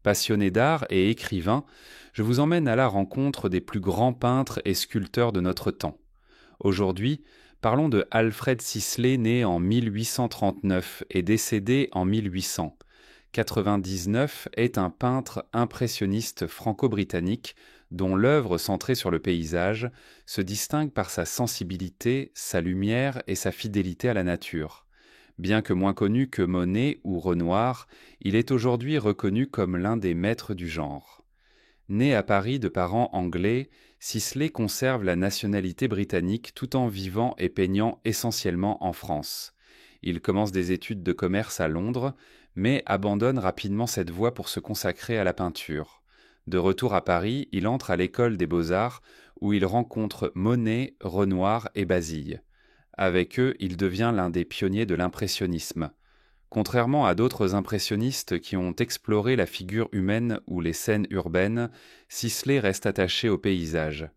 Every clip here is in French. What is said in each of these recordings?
Passionné d'art et écrivain, je vous emmène à la rencontre des plus grands peintres et sculpteurs de notre temps. Aujourd'hui, parlons de Alfred Sisley, né en 1839 et décédé en 1800. 99 est un peintre impressionniste franco-britannique dont l'œuvre centrée sur le paysage se distingue par sa sensibilité, sa lumière et sa fidélité à la nature. Bien que moins connu que Monet ou Renoir, il est aujourd'hui reconnu comme l'un des maîtres du genre. Né à Paris de parents anglais, Sisley conserve la nationalité britannique tout en vivant et peignant essentiellement en France. Il commence des études de commerce à Londres, mais abandonne rapidement cette voie pour se consacrer à la peinture. De retour à Paris, il entre à l'école des Beaux-Arts, où il rencontre Monet, Renoir et Basille. Avec eux, il devient l'un des pionniers de l'impressionnisme. Contrairement à d'autres impressionnistes qui ont exploré la figure humaine ou les scènes urbaines, Sisley reste attaché au paysage.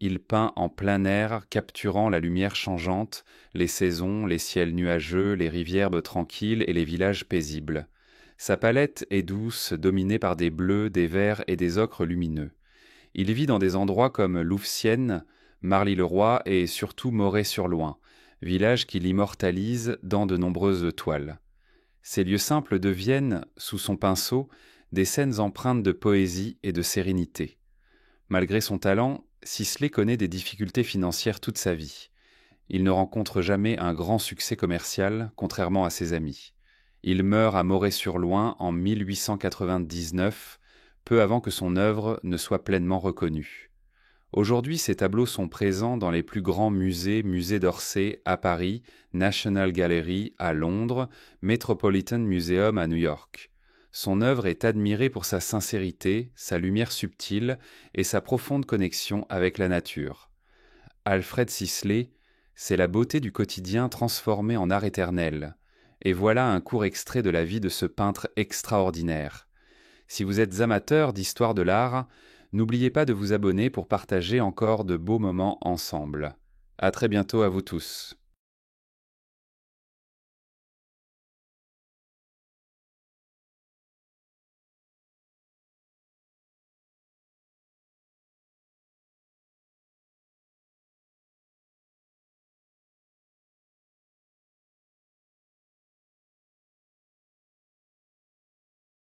Il peint en plein air, capturant la lumière changeante, les saisons, les ciels nuageux, les rivières tranquilles et les villages paisibles. Sa palette est douce, dominée par des bleus, des verts et des ocres lumineux. Il vit dans des endroits comme Louvciennes, Marly-le-Roi et surtout Moret-sur-Loing, village qu'il immortalise dans de nombreuses toiles. Ces lieux simples deviennent, sous son pinceau, des scènes empreintes de poésie et de sérénité. Malgré son talent, Sisley connaît des difficultés financières toute sa vie. Il ne rencontre jamais un grand succès commercial, contrairement à ses amis. Il meurt à Moret-sur-Loing en 1899, peu avant que son œuvre ne soit pleinement reconnue. Aujourd'hui, ses tableaux sont présents dans les plus grands musées, Musée d'Orsay à Paris, National Gallery à Londres, Metropolitan Museum à New York. Son œuvre est admirée pour sa sincérité, sa lumière subtile et sa profonde connexion avec la nature. Alfred Sisley, c'est la beauté du quotidien transformée en art éternel. Et voilà un court extrait de la vie de ce peintre extraordinaire. Si vous êtes amateur d'histoire de l'art, n'oubliez pas de vous abonner pour partager encore de beaux moments ensemble. À très bientôt à vous tous.